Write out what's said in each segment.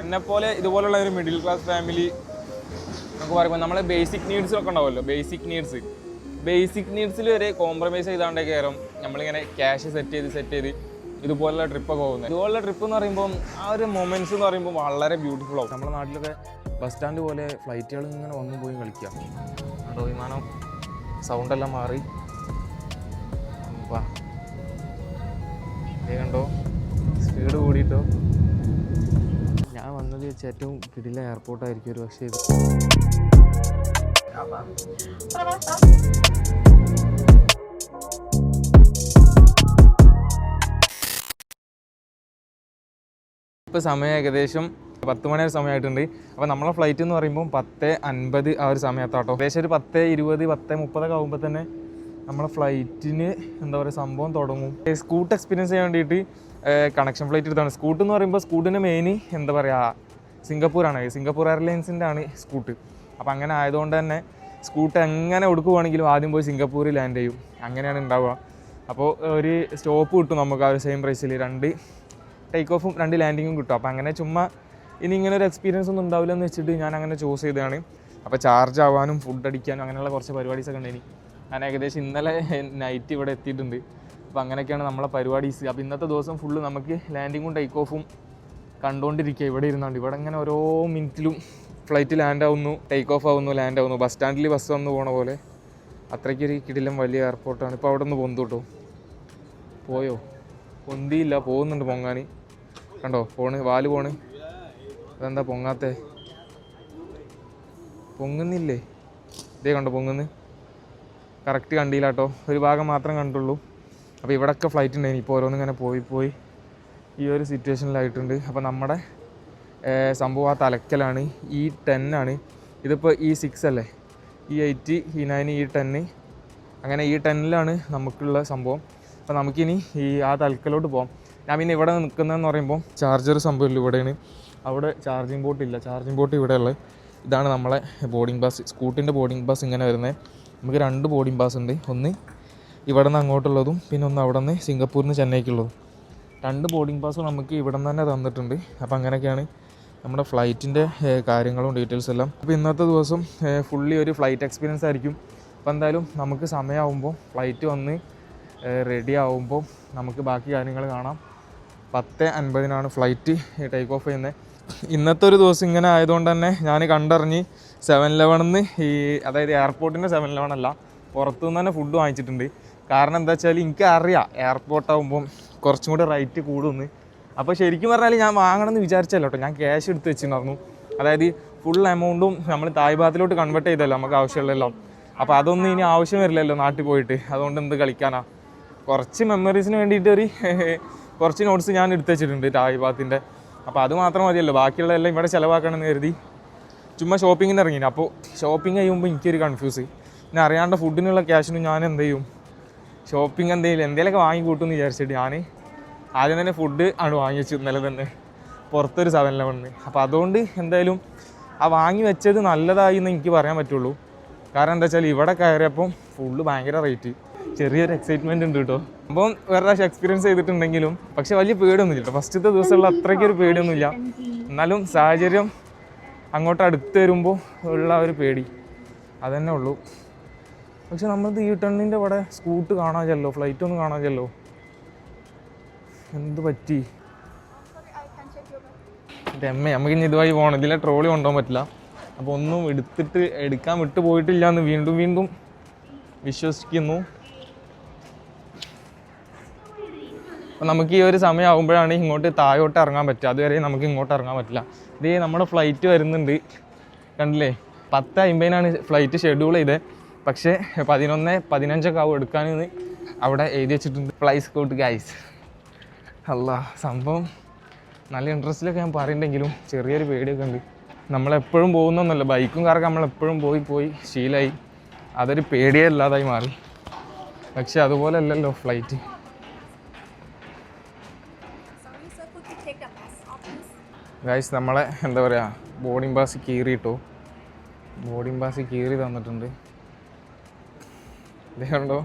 എന്നെപ്പോലെ ഇതുപോലുള്ള ഒരു മിഡിൽ ക്ലാസ് ഫാമിലി നമുക്ക് പറയുമ്പോൾ നമ്മളെ ബേസിക് നീഡ്സൊക്കെ ഉണ്ടാവുമല്ലോ. ബേസിക് നീഡ്സിൽ വരെ കോംപ്രമൈസ് ചെയ്താണ്ടേ കയറും നമ്മളിങ്ങനെ ക്യാഷ് സെറ്റ് ചെയ്ത് ഇതുപോലുള്ള ട്രിപ്പൊക്കെ പോകുന്നത്. ഇതുപോലുള്ള ട്രിപ്പ് എന്ന് പറയുമ്പോൾ ആ ഒരു മൊമെൻറ്റ്സ് എന്ന് പറയുമ്പോൾ വളരെ ബ്യൂട്ടിഫുൾ ആവും. നമ്മുടെ നാട്ടിലൊക്കെ ബസ് സ്റ്റാൻഡ് പോലെ ഫ്ലൈറ്റുകൾ ഇങ്ങനെ വന്നും പോയി കളിക്കാം. കണ്ടോ വിമാനം സൗണ്ടെല്ലാം മാറി കണ്ടോ സ്പീഡ് കൂടിയിട്ടോ. ഞാൻ വന്നത് വെച്ച് ഏറ്റവും കിടില എയർപോർട്ടായിരിക്കും ഒരു പക്ഷേ ഇത്. ഇപ്പോൾ സമയം ഏകദേശം 10 മണി സമയമായിട്ടുണ്ട്. അപ്പോൾ നമ്മളെ ഫ്ലൈറ്റ് എന്ന് പറയുമ്പോൾ 10:50 ആ ഒരു സമയത്താട്ടോ. ഏകദേശം ഒരു 10:20 10:30 ആകുമ്പോൾ തന്നെ നമ്മളെ ഫ്ലൈറ്റിന് എന്താ പറയുക സംഭവം തുടങ്ങും. സ്കൂട്ട് എക്സ്പീരിയൻസ് ചെയ്യാൻ വേണ്ടിയിട്ട് കണക്ഷൻ ഫ്ലൈറ്റ് എടുത്താണ്. സ്കൂട്ട് എന്ന് പറയുമ്പോൾ സ്കൂട്ടിൻ്റെ മെയിൻ എന്താ പറയുക സിംഗപ്പൂരാണ്. സിംഗപ്പൂർ എയർലൈൻസിൻ്റെ ആണ് സ്കൂട്ട്. അപ്പോൾ അങ്ങനെ ആയതുകൊണ്ട് തന്നെ സ്കൂട്ട് എങ്ങനെ കൊടുക്കുവാണെങ്കിലും ആദ്യം പോയി സിംഗപ്പൂരിൽ ലാൻഡ് ചെയ്യും. അങ്ങനെയാണ് ഉണ്ടാവുക. അപ്പോൾ ഒരു സ്റ്റോപ്പ് കിട്ടും നമുക്ക് ആ ഒരു സെയിം പ്രൈസിൽ. 2 ടേക്ക് ഓഫും 2 ലാൻഡിങ്ങും കിട്ടും. അപ്പോൾ അങ്ങനെ ചുമ്മാ ഇനി ഇങ്ങനെ ഒരു എക്സ്പീരിയൻസ് ഒന്നും ഉണ്ടാവില്ല എന്ന് വെച്ചിട്ട് ഞാൻ അങ്ങനെ ചൂസ് ചെയ്തതാണ്. അപ്പോൾ ചാർജ് ആവാനും ഫുഡ് അടിക്കാനും അങ്ങനെയുള്ള കുറച്ച് പരിപാടീസൊക്കെ ഉണ്ടായിനി. ഞാൻ ഏകദേശം ഇന്നലെ നൈറ്റ് ഇവിടെ എത്തിയിട്ടുണ്ട്. അപ്പോൾ അങ്ങനെയൊക്കെയാണ് നമ്മളെ പരിപാടീസ്. അപ്പോൾ ഇന്നത്തെ ദിവസം ഫുള്ള് നമുക്ക് ലാൻഡിങ്ങും ടേക്ക് ഓഫും കണ്ടുകൊണ്ടിരിക്കുക. ഇവിടെ ഇരുന്നുണ്ട്. ഇവിടെ ഇങ്ങനെ ഓരോ മിനിറ്റിലും ഫ്ലൈറ്റ് ലാൻഡ് ആവുന്നു, ടേക്ക് ഓഫ് ആവുന്നു, ലാൻഡ് ആവുന്നു. ബസ് സ്റ്റാൻഡിൽ ബസ് വന്ന് പോണ പോലെ അത്രയ്ക്കൊരു കിടിലം വലിയ എയർപോർട്ടാണ്. ഇപ്പോൾ അവിടെ നിന്ന് പൊന്തു കേട്ടോ. പോയോ? പൊന്തിയില്ല, പോകുന്നുണ്ട് പൊങ്ങാൻ. കണ്ടോ വാല് പോണ്. അതെന്താ പൊങ്ങാത്തേ? പൊങ്ങുന്നില്ലേ? ഇതേ കണ്ടോ പൊങ്ങുന്നു. കറക്റ്റ് കണ്ടില്ല കേട്ടോ, ഒരു ഭാഗം മാത്രം കണ്ടുള്ളൂ. അപ്പോൾ ഇവിടെയൊക്കെ ഫ്ലൈറ്റ് ഉണ്ടായിന്. ഇപ്പോൾ ഓരോന്നിങ്ങനെ പോയി ഈ ഒരു സിറ്റുവേഷനിലായിട്ടുണ്ട്. അപ്പോൾ നമ്മുടെ സംഭവം ആ തലക്കലാണ്. E10 ആണ്. ഇതിപ്പോൾ E6 അല്ലേ, E8 E9 E10. അങ്ങനെ E10ലാണ് നമുക്കുള്ള സംഭവം. അപ്പോൾ നമുക്കിനി ആ തലക്കലോട്ട് പോകാം. ഞാൻ പിന്നെ ഇവിടെ നിൽക്കുന്നതെന്ന് പറയുമ്പോൾ ചാർജർ സംഭവമില്ല ഇവിടെയാണ്. അവിടെ ചാർജിങ് ബോട്ട് ഇല്ല. ചാർജിങ് ബോട്ട് ഇവിടെ ഉള്ളത്. ഇതാണ് നമ്മളെ ബോർഡിംഗ് പാസ്. സ്കൂട്ടിൻ്റെ ബോർഡിംഗ് പാസ് ഇങ്ങനെ വരുന്നത്. നമുക്ക് 2 ബോർഡിംഗ് പാസ് ഉണ്ട്. ഒന്ന് ഇവിടെ നിന്ന് അങ്ങോട്ടുള്ളതും പിന്നെ ഒന്ന് അവിടെ നിന്ന് സിംഗപ്പൂരിൽ നിന്ന് ചെന്നൈക്കുള്ളതും. 2 ബോർഡിംഗ് പാസ് നമുക്ക് ഇവിടെ നിന്ന് തന്നെ തന്നിട്ടുണ്ട്. അപ്പോൾ അങ്ങനെയൊക്കെയാണ് നമ്മുടെ ഫ്ലൈറ്റിൻ്റെ കാര്യങ്ങളും ഡീറ്റെയിൽസ് എല്ലാം. അപ്പോൾ ഇന്നത്തെ ദിവസം ഫുള്ളി ഒരു ഫ്ലൈറ്റ് എക്സ്പീരിയൻസ് ആയിരിക്കും. അപ്പോൾ എന്തായാലും നമുക്ക് സമയമാകുമ്പോൾ ഫ്ലൈറ്റ് വന്ന് റെഡി ആകുമ്പോൾ നമുക്ക് ബാക്കി കാര്യങ്ങൾ കാണാം. 10:50 ഫ്ലൈറ്റ് ടേക്ക് ഓഫ് ചെയ്യുന്നത്. ഇന്നത്തെ ഒരു ദിവസം ഇങ്ങനെ ആയതുകൊണ്ട് തന്നെ ഞാൻ കണ്ടറിഞ്ഞ് 7-Eleven അതായത് എയർപോർട്ടിൻ്റെ 7-Eleven അല്ല, പുറത്തുനിന്ന് തന്നെ ഫുഡ് വാങ്ങിച്ചിട്ടുണ്ട്. കാരണം എന്താ വെച്ചാൽ എനിക്കറിയാം എയർപോർട്ടാകുമ്പം കുറച്ചും കൂടി റേറ്റ് കൂടുമെന്ന്. അപ്പോൾ ശരിക്കും പറഞ്ഞാൽ ഞാൻ വാങ്ങണമെന്ന് വിചാരിച്ചല്ലോ കേട്ടോ. ഞാൻ ക്യാഷ് എടുത്ത് വെച്ചിട്ടുണ്ടായിരുന്നു. അതായത് ഫുൾ എമൗണ്ടും നമ്മൾ തായ് ഭാഗത്തിലോട്ട് കൺവേർട്ട് ചെയ്തല്ലോ നമുക്ക് ആവശ്യമുള്ളല്ലോ. അപ്പോൾ അതൊന്നും ഇനി ആവശ്യം വരില്ലല്ലോ നാട്ടിൽ പോയിട്ട്. അതുകൊണ്ട് എന്ത് കളിക്കാനാ, കുറച്ച് മെമ്മറീസിന് വേണ്ടിയിട്ട് കുറച്ച് നോട്ട്സ് ഞാൻ എടുത്ത് വെച്ചിട്ടുണ്ട് തായ് ഭാഗത്തിൻ്റെ. അപ്പോൾ അത് മാത്രം മതിയല്ലോ, ബാക്കിയുള്ളതെല്ലാം ഇവിടെ ചിലവാക്കണമെന്ന് കരുതി ചുമ്മാ ഷോപ്പിങ്ങിന് ഇറങ്ങി. അപ്പോൾ ഷോപ്പിംഗ് ചെയ്യുമ്പോൾ എനിക്കൊരു കൺഫ്യൂസ്. പിന്നെ അറിയാണ്ട് ഫുഡിനുള്ള ക്യാഷിനും ഞാൻ എന്ത് ചെയ്യും, ഷോപ്പിംഗ് എന്തെങ്കിലുമൊക്കെ വാങ്ങി കൂട്ടുമെന്ന് വിചാരിച്ചിട്ട് ഞാൻ ആദ്യം തന്നെ ഫുഡ് ആണ് വാങ്ങി വെച്ചു ഇന്നലെ തന്നെ പുറത്തൊരു 7-Eleven. അപ്പോൾ അതുകൊണ്ട് എന്തായാലും ആ വാങ്ങി വെച്ചത് നല്ലതായി എന്ന് എനിക്ക് പറയാൻ പറ്റുള്ളൂ. കാരണം എന്താ വെച്ചാൽ ഇവിടെ കയറിയപ്പം ഫുള്ള് ഭയങ്കര റേറ്റ്. ചെറിയൊരു എക്സൈറ്റ്മെൻറ്റ് ഉണ്ട് കേട്ടോ. അപ്പം വേറെ പ്രാവശ്യം എക്സ്പീരിയൻസ് ചെയ്തിട്ടുണ്ടെങ്കിലും പക്ഷെ വലിയ പേടിയൊന്നുമില്ല കേട്ടോ. ഫസ്റ്റത്തെ ദിവസമുള്ള അത്രയ്ക്കൊരു പേടിയൊന്നുമില്ല. എന്നാലും സാഹചര്യം അങ്ങോട്ട് അടുത്ത് വരുമ്പോൾ ഉള്ള ഒരു പേടി അതന്നെ ഉള്ളൂ. പക്ഷെ നമ്മളത് E10 ഇവിടെ സ്കൂട്ട് കാണാമല്ലോ, ഫ്ലൈറ്റ് ഒന്നും കാണാമല്ലോ. എന്ത് പറ്റി നമുക്ക് ഇനി ഇതുവഴി പോകണം. ഇതിലെ ട്രോളി കൊണ്ടുപോകാൻ പറ്റില്ല. അപ്പോൾ ഒന്നും എടുക്കാൻ വിട്ടു പോയിട്ടില്ല എന്ന് വീണ്ടും വിശ്വസിക്കുന്നു. അപ്പോൾ നമുക്ക് ഈ ഒരു സമയമാകുമ്പോഴാണ് ഇങ്ങോട്ട് താഴോട്ട് ഇറങ്ങാൻ പറ്റുക. അതുവരെ നമുക്ക് ഇങ്ങോട്ട് ഇറങ്ങാൻ പറ്റില്ല. ഇത് നമ്മുടെ ഫ്ലൈറ്റ് വരുന്നുണ്ട്, കണ്ടില്ലേ? 10:50 ഫ്ലൈറ്റ് ഷെഡ്യൂൾ ചെയ്തത്. പക്ഷേ 11:15 ആവും എടുക്കാനെന്ന് അവിടെ എഴുതി വെച്ചിട്ടുണ്ട്. Fly scoot guys. അല്ല സംഭവം നല്ല ഇൻട്രസ്റ്റിലൊക്കെ ഞാൻ പറയുന്നുണ്ടെങ്കിലും ചെറിയൊരു പേടിയൊക്കെ ഉണ്ട്. നമ്മളെപ്പോഴും പോകുന്നൊന്നുമല്ല, ബൈക്കും കാറൊക്കെ നമ്മളെപ്പോഴും പോയി ശീലമായി. അതൊരു പേടിയേ ഇല്ലാതായി മാറി. പക്ഷെ അതുപോലെ അല്ലല്ലോ ഫ്ലൈറ്റ്. ഗൈസ് നമ്മളെ എന്താ പറയുക ബോർഡിംഗ് പാസ് കീറിയിട്ടോ. ബോർഡിംഗ് പാസ് കീറി തന്നിട്ടുണ്ട്. ഇതേണ്ടോ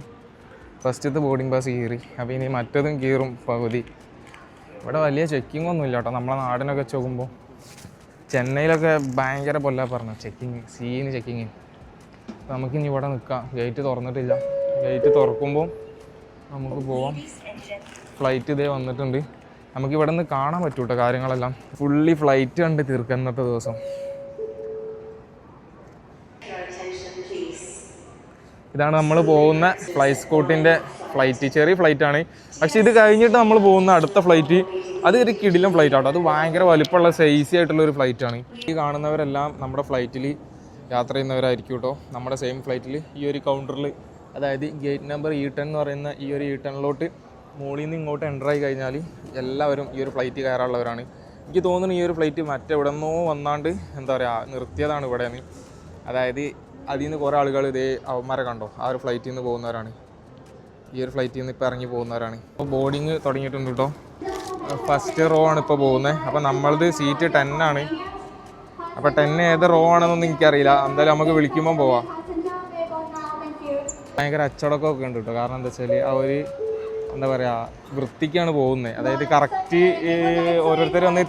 ഫസ്റ്റത്തെ ബോർഡിംഗ് പാസ് കീറി. അപ്പോൾ ഇനി മറ്റതും കീറും പകുതി. ഇവിടെ വലിയ ചെക്കിംഗ് ഒന്നും ഇല്ല കേട്ടോ നമ്മളെ നാടിനൊക്കെ വെച്ച് നോക്കുമ്പോൾ. ചെന്നൈയിലൊക്കെ ഭയങ്കര പൊല്ലാ പറഞ്ഞു ചെക്കിങ്, ചെക്കിങ്. നമുക്കിനി ഇവിടെ നിൽക്കാം. ഗേറ്റ് തുറന്നിട്ടില്ല. ഗേറ്റ് തുറക്കുമ്പോൾ നമുക്ക് പോവാം. ഫ്ലൈറ്റ് ഇതേ വന്നിട്ടുണ്ട്. നമുക്ക് ഇവിടെ നിന്ന് കാണാൻ പറ്റൂട്ടോ കാര്യങ്ങളെല്ലാം. ഫുള്ളി ഫ്ലൈറ്റ് കണ്ട് തീർക്കുക ഇന്നത്തെ ദിവസം. ഇതാണ് നമ്മൾ പോകുന്ന ഫ്ലൈ സ്കൂട്ടിൻ്റെ ഫ്ലൈറ്റ്. ചെറിയ ഫ്ലൈറ്റാണ്, പക്ഷെ ഇത് കഴിഞ്ഞിട്ട് നമ്മൾ പോകുന്ന അടുത്ത ഫ്ലൈറ്റ് അത് ഒരു കിടിലം ഫ്ലൈറ്റ് ആട്ടോ. അത് ഭയങ്കര വലിപ്പമുള്ള സൈസി ആയിട്ടുള്ള ഒരു ഫ്ലൈറ്റാണ്. ഈ കാണുന്നവരെല്ലാം നമ്മുടെ ഫ്ലൈറ്റിൽ യാത്ര ചെയ്യുന്നവരായിരിക്കും കേട്ടോ. നമ്മുടെ സെയിം ഫ്ലൈറ്റിൽ ഈ ഒരു കൗണ്ടറിൽ, അതായത് ഗേറ്റ് നമ്പർ E10 എന്ന് പറയുന്ന ഈ ഒരു E10 മുകളിൽ നിന്ന് ഇങ്ങോട്ട് എൻ്റർ ആയി കഴിഞ്ഞാൽ എല്ലാവരും ഈ ഒരു ഫ്ലൈറ്റ് കയറാനുള്ളവരാണ്. എനിക്ക് തോന്നുന്നു ഈ ഒരു ഫ്ലൈറ്റ് മറ്റെവിടെ നിന്നോ വന്നാണ്ട് എന്താ പറയുക നിർത്തിയതാണ് ഇവിടെ നിന്ന്. അതായത് അതിൽ നിന്ന് കുറേ ആളുകൾ ഇതേ അവന്മാരെ കണ്ടോ, ആ ഒരു ഫ്ലൈറ്റിൽ നിന്ന് പോകുന്നവരാണ്. ഈ ഒരു ഫ്ലൈറ്റിൽ നിന്ന് ഇപ്പോൾ ഇറങ്ങി പോകുന്നവരാണ്. അപ്പോൾ ബോർഡിങ് തുടങ്ങിയിട്ടുണ്ട് കേട്ടോ. ഫസ്റ്റ് റോ ആണ് ഇപ്പോൾ പോകുന്നത്. അപ്പോൾ നമ്മളത് സീറ്റ് 10 ആണ്. അപ്പോൾ 10 ഏത് റോ ആണെന്നൊന്നും എനിക്കറിയില്ല. എന്തായാലും നമുക്ക് വിളിക്കുമ്പോൾ പോവാം. ഭയങ്കര അച്ചടക്കമൊക്കെ ഉണ്ട് കേട്ടോ. കാരണം എന്താ വെച്ചാൽ ആ ഒരു എന്താ പറയുക വൃത്തിക്കാണ് പോകുന്നത്. അതായത് കറക്റ്റ് ഓരോരുത്തർ വന്ന്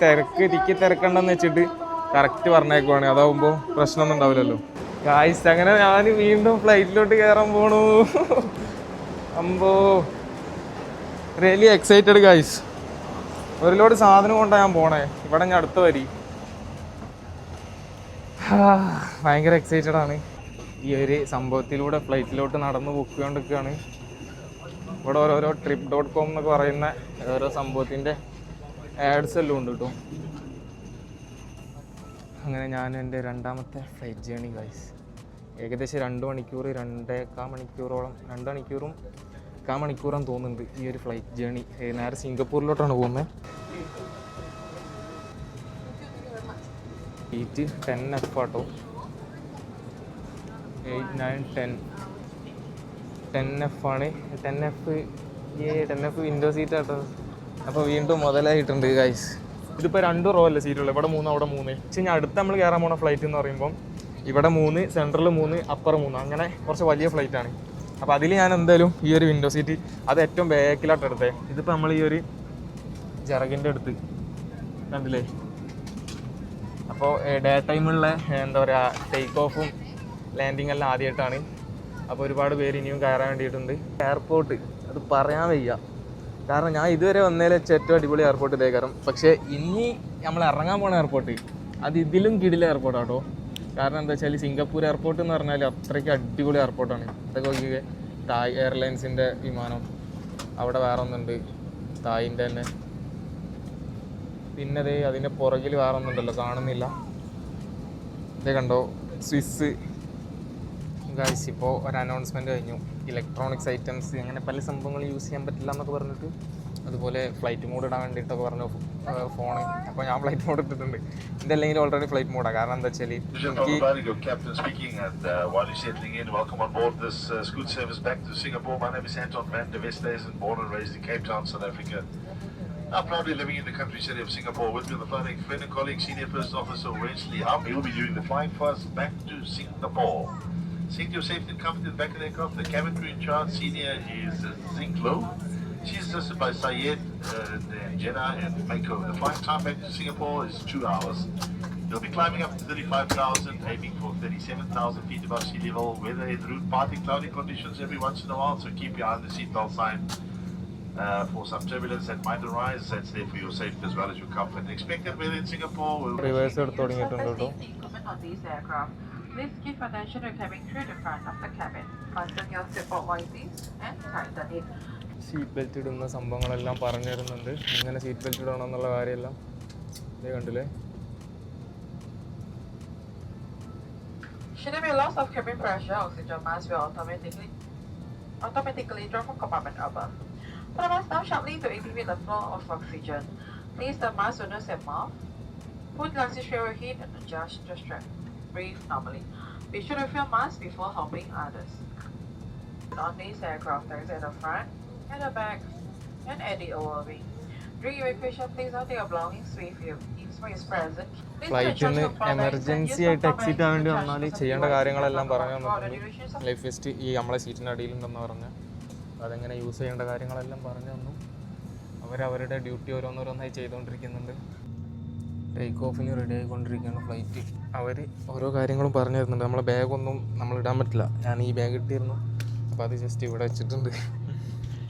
തിരക്കണ്ടെന്ന് വെച്ചിട്ട് കറക്റ്റ് പറഞ്ഞേക്കുവാണ്. അതാവുമ്പോൾ പ്രശ്നമൊന്നും ഉണ്ടാവില്ലല്ലോ. ഗായ്സ്, അങ്ങനെ ഞാൻ വീണ്ടും ഫ്ലൈറ്റിലോട്ട് കയറാൻ പോണു. അമ്പോ റിയലി എക്സൈറ്റഡ് ഗായ്സ്. ഒരു ലോഡ് സാധനം കൊണ്ടാണ് ഞാൻ പോണേ. ഇവിടെ ഞാൻ അടുത്ത വരി. ഭയങ്കര എക്സൈറ്റഡ് ആണ്. ഈ ഒരു സംഭവത്തിലൂടെ ഫ്ലൈറ്റിലോട്ട് നടന്ന് പൊക്കിക്കൊണ്ടിരിക്കുകയാണ്. ഇവിടെ ഓരോരോ trip.com എന്നൊക്കെ പറയുന്ന ഓരോ സംഭവത്തിൻ്റെ ആഡ്സ് എല്ലാം ഉണ്ട് കേട്ടോ. അങ്ങനെ ഞാൻ എൻ്റെ രണ്ടാമത്തെ ഫ്ലൈറ്റ് ജേണി ഗൈസ്. ഏകദേശം 2 മണിക്കൂർ 2.25 മണിക്കൂറോളം 2 മണിക്കൂറും 1/4 മണിക്കൂറാന്ന് തോന്നുന്നുണ്ട് ഈ ഒരു ഫ്ലൈറ്റ് ജേണി. നേരെ സിംഗപ്പൂരിലോട്ടാണ് പോകുന്നത്. സീറ്റ് 10F ആട്ടോ. 8, 9, 10 10F ആണ്. 10F വിൻഡോ സീറ്റ് ആട്ടോ. അപ്പോൾ വീണ്ടും മുതലായിട്ടുണ്ട് ഗൈസ്. ഇതിപ്പോൾ 2 റോ അല്ലേ സീറ്റുള്ളൂ. ഇവിടെ 3, അവിടെ 3. പക്ഷേ ഞാൻ അടുത്ത് നമ്മൾ കയറാൻ പോണ ഫ്ലൈറ്റ് എന്ന് പറയുമ്പം ഇവിടെ 3, സെൻട്രൽ 3, അപ്പർ 3, അങ്ങനെ കുറച്ച് വലിയ ഫ്ലൈറ്റാണ്. അപ്പോൾ അതിൽ ഞാൻ എന്തായാലും ഈ ഒരു വിൻഡോ സീറ്റ് അത് ഏറ്റവും ബാക്കിലായിട്ട് എടുത്തേ. ഇതിപ്പോൾ നമ്മൾ ഈ ഒരു ജറകിൻ്റെ അടുത്ത് കണ്ടില്ലേ. അപ്പോൾ ഡേ ടൈമുള്ള എന്താ പറയുക ടേക്ക് ഓഫും ലാൻഡിങ് എല്ലാം ആദ്യമായിട്ടാണ്. അപ്പോൾ ഒരുപാട് പേര് ഇനിയും കയറാൻ വേണ്ടിയിട്ടുണ്ട്. എയർപോർട്ട് അത് പറയാൻ വയ്യ. കാരണം ഞാൻ ഇതുവരെ വന്നതിൽ വെച്ച് ഏറ്റവും അടിപൊളി എയർപോർട്ട് ഇതേ കയറും. പക്ഷേ ഇനി നമ്മൾ ഇറങ്ങാൻ പോണ എയർപോർട്ട് അത് ഇതിലും കിടില എയർപോർട്ടാട്ടോ. കാരണം എന്താ വെച്ചാൽ സിംഗപ്പൂർ എയർപോർട്ട് എന്ന് പറഞ്ഞാൽ അത്രയ്ക്ക് അടിപൊളി എയർപോർട്ടാണ്. അതൊക്കെ നോക്കിയൊക്കെ തായ് എയർലൈൻസിൻ്റെ വിമാനം അവിടെ വേറെ ഒന്നുണ്ട്, തായിൻ്റെ തന്നെ. പിന്നെ അതേ അതിൻ്റെ പുറകിൽ വേറെ ഒന്നുണ്ടല്ലോ, കാണുന്നില്ല. ഇതേ കണ്ടോ, സ്വിസ് ഗൈസ്. ഇപ്പോൾ ഒരു അനൗൺസ്മെൻറ്റ് കഴിഞ്ഞു. ഇലക്ട്രോണിക്സ് ഐറ്റംസ് അങ്ങനെ പല സംഭവങ്ങൾ യൂസ് ചെയ്യാൻ പറ്റില്ല എന്നൊക്കെ പറഞ്ഞിട്ട്, അതുപോലെ ഫ്ലൈറ്റ് മോഡ് ഇടാൻ വേണ്ടിയിട്ടൊക്കെ പറഞ്ഞു ഫോണ്. അപ്പോൾ ഞാൻ ഫ്ലൈറ്റ് മോഡ് ഇട്ടിട്ടുണ്ട്. എൻ്റെ അല്ലെങ്കിൽ ഓൾറെഡി ഫ്ലൈറ്റ് മോഡാണ്. കാരണം എന്താ വെച്ചാൽ I'm proudly living in the country city of Singapore. With me on the flight, a friend and colleague, Senior First Officer Wesley Hum. He will be doing the flight for us back to Singapore. Seek your safety and comfort in the back of the aircraft. The cabin crew in charge, Senior, is Zink Low. She's assisted by Syed, Jeddah and Mako. The flight time back to Singapore is 2 hours. You'll be climbing up to 35,000, aiming for 37,000 feet above sea level. Weather en route, partly cloudy conditions every once in a while, so keep your eye on the seatbelt sign. For some turbulence that might arise, that's there for your safety as well as your comfort. Expected weather in Singapore will reverse on these aircraft. Please give attention to cabin crew at the front of the cabin. Fasten your seatbelt wisely and tighten it. Seat belt ഇടുന്ന സംഭവങ്ങളെല്ലാം പറഞ്ഞു തരുന്നുണ്ട്. എങ്ങനെ seat belt ഇടണം എന്നുള്ള കാര്യമെല്ലാം ഇതേ കണ്ടില്ലേ. Should there be loss of cabin pressure, oxygen mask will automatically drop from compartment above. Put the mask down sharply to activate the flow of oxygen. Place the mask on nose and mouth. Put glasses to your head and adjust the strap. Breathe normally. Be sure to fill mask before helping others. On these aircraft, there is at the front, at the back, and at the overwing. During evacuation, please not take your belongings with you. If space is present, ഫ്ലൈറ്റിൽ നിന്ന് emergency ആയിട്ട് exit ആവാൻ വേണ്ടി വന്നാൽ ചെയ്യേണ്ട കാര്യങ്ങളെല്ലാം പറഞ്ഞു തന്നിട്ടുണ്ട്. ലൈഫ് വെസ്റ്റ് ഈ നമ്മളെ സീറ്റിൻ്റെ അടിയിലുണ്ടെന്ന് പറഞ്ഞ് അതെങ്ങനെ യൂസ് ചെയ്യേണ്ട കാര്യങ്ങളെല്ലാം പറഞ്ഞു തന്നു. അവരവരുടെ ഡ്യൂട്ടി ഓരോന്നോരോന്നായി ചെയ്തുകൊണ്ടിരിക്കുന്നുണ്ട്. ടേക്ക് ഓഫിന് റെഡി ആയിക്കൊണ്ടിരിക്കുകയാണ് ഫ്ലൈറ്റ്. അവർ ഓരോ കാര്യങ്ങളും പറഞ്ഞു തരുന്നുണ്ട്. നമ്മളെ ബാഗൊന്നും നമ്മൾ ഇടാൻ പറ്റില്ല. ഞാൻ ഈ ബാഗ് ഇട്ടിരുന്നു, അപ്പോൾ അത് ജസ്റ്റ് ഇവിടെ വെച്ചിട്ടുണ്ട്.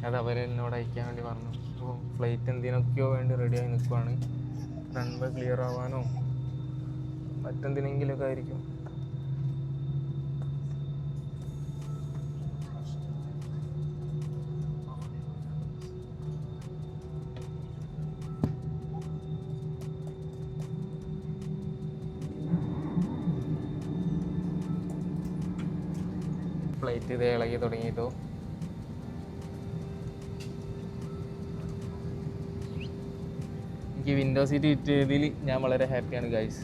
അത് അവരെന്നോട് അയക്കാൻ വേണ്ടി പറഞ്ഞു. അപ്പോൾ ഫ്ലൈറ്റ് എന്തിനൊക്കെയോ വേണ്ടി റെഡിയായി നിൽക്കുവാണ്. റൺവേ ക്ലിയർ ആവാനോ മറ്റെന്തിനെങ്കിലുമൊക്കെ ആയിരിക്കും. ഫ്ലൈറ്റ് ഇത് ഇളകി തുടങ്ങിയിട്ടോ. എനിക്ക് വിൻഡോ സീറ്റ് കിട്ടിയതിൽ ഞാൻ വളരെ ഹാപ്പിയാണ് ഗൈസ്.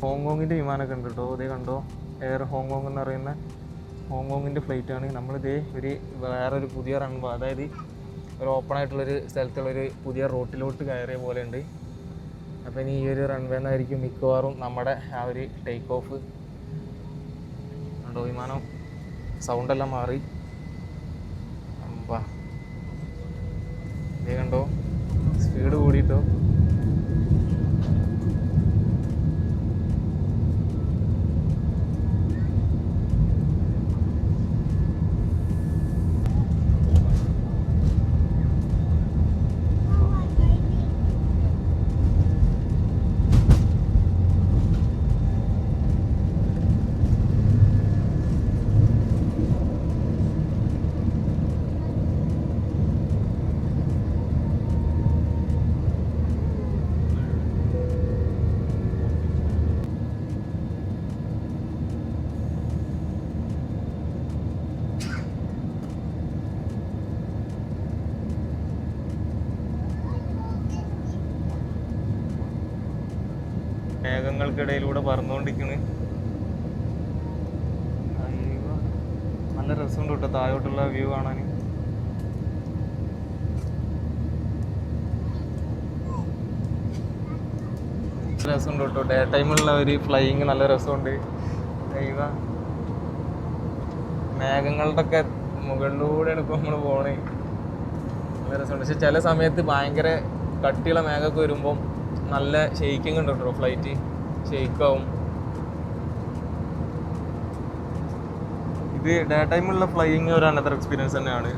ഹോങ്കോങ്ങിൻ്റെ വിമാനമൊക്കെ ഉണ്ട് കേട്ടോ. ഇതേ കണ്ടോ, എയർ ഹോങ്കോങ് എന്ന് പറയുന്ന ഹോങ്കോങ്ങിൻ്റെ ഫ്ലൈറ്റാണ്. നമ്മളിതേ വേറൊരു പുതിയ റൺവേ, അതായത് ഒരു ഓപ്പൺ ആയിട്ടുള്ളൊരു സ്ഥലത്തുള്ളൊരു പുതിയ റോട്ടിലോട്ട് കയറിയ പോലെ ഉണ്ട്. അപ്പോൾ ഇനി ഈ ഒരു റൺവേ എന്നായിരിക്കും മിക്കവാറും നമ്മുടെ ആ ഒരു ടേക്ക് ഓഫ്. കണ്ടോ വിമാനം സൗണ്ടെല്ലാം മാറി. ഇതേ കണ്ടോ സ്പീഡ് കൂടിയിട്ടോ. മേഘങ്ങൾക്കിടയിലൂടെ പറന്നുകൊണ്ടിരിക്കണ്. നല്ല രസമുണ്ട് കേട്ടോ താഴോട്ടുള്ള വ്യൂ കാണാൻ. രസമുണ്ട് കേട്ടോ ഡേ ടൈമിലുള്ള ഒരു ഫ്ലൈയിങ് നല്ല രസമുണ്ട്. മേഘങ്ങളുടെ ഒക്കെ മുകളിലൂടെയാണ് ഇപ്പോൾ നമ്മൾ പോണേ. നല്ല രസമുണ്ട്. പക്ഷെ ചില സമയത്ത് ഭയങ്കര കട്ടിയുള്ള മേഘമൊക്കെ വരുമ്പം നല്ല ഷെയ്ക്കിങ് ഉണ്ട് കേട്ടോ. ഫ്ലൈറ്റ് ഷെയ്ക്കാവും. ഇത് ഡേ ടൈമിലുള്ള ഫ്ലൈയിങ് ഒരു അനദർ എക്സ്പീരിയൻസ് തന്നെയാണ്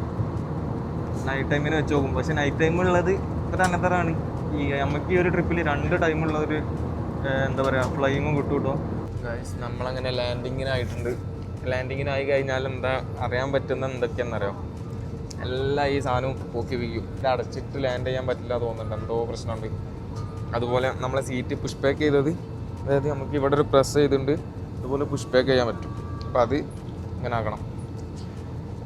നൈറ്റ് ടൈമിന് വെച്ച് നോക്കും. പക്ഷെ നൈറ്റ് ടൈമുള്ളത് ഒരു അനദറാണ്. ഈ നമുക്ക് ഈ ഒരു ട്രിപ്പിൽ 2 ടൈമുള്ള ഒരു എന്താ പറയുക ഫ്ലൈയിങ്ങും കിട്ടും കേട്ടോ. ഗൈസ് നമ്മളങ്ങനെ ലാൻഡിങ്ങിനായിട്ടുണ്ട്. ലാൻഡിങ്ങിനായി കഴിഞ്ഞാൽ എന്താ അറിയാൻ പറ്റുന്ന എന്തൊക്കെയാണെന്നറിയാം, എല്ലാം ഈ സാധനവും പോക്കി വയ്ക്കും. ഇത് അടച്ചിട്ട് ലാൻഡ് ചെയ്യാൻ പറ്റില്ല തോന്നുന്നുണ്ട്, എന്തോ പ്രശ്നമുണ്ട്. അതുപോലെ നമ്മളെ സീറ്റ് പുഷ് ബാക്ക് ചെയ്തത്, അതായത് നമുക്ക് ഇവിടെ ഒരു പ്രസ് ചെയ്തിട്ടുണ്ട്, അതുപോലെ പുഷ് ബാക്ക് ചെയ്യാൻ പറ്റും. അപ്പോൾ അത് ഇങ്ങനെ ആക്കണം.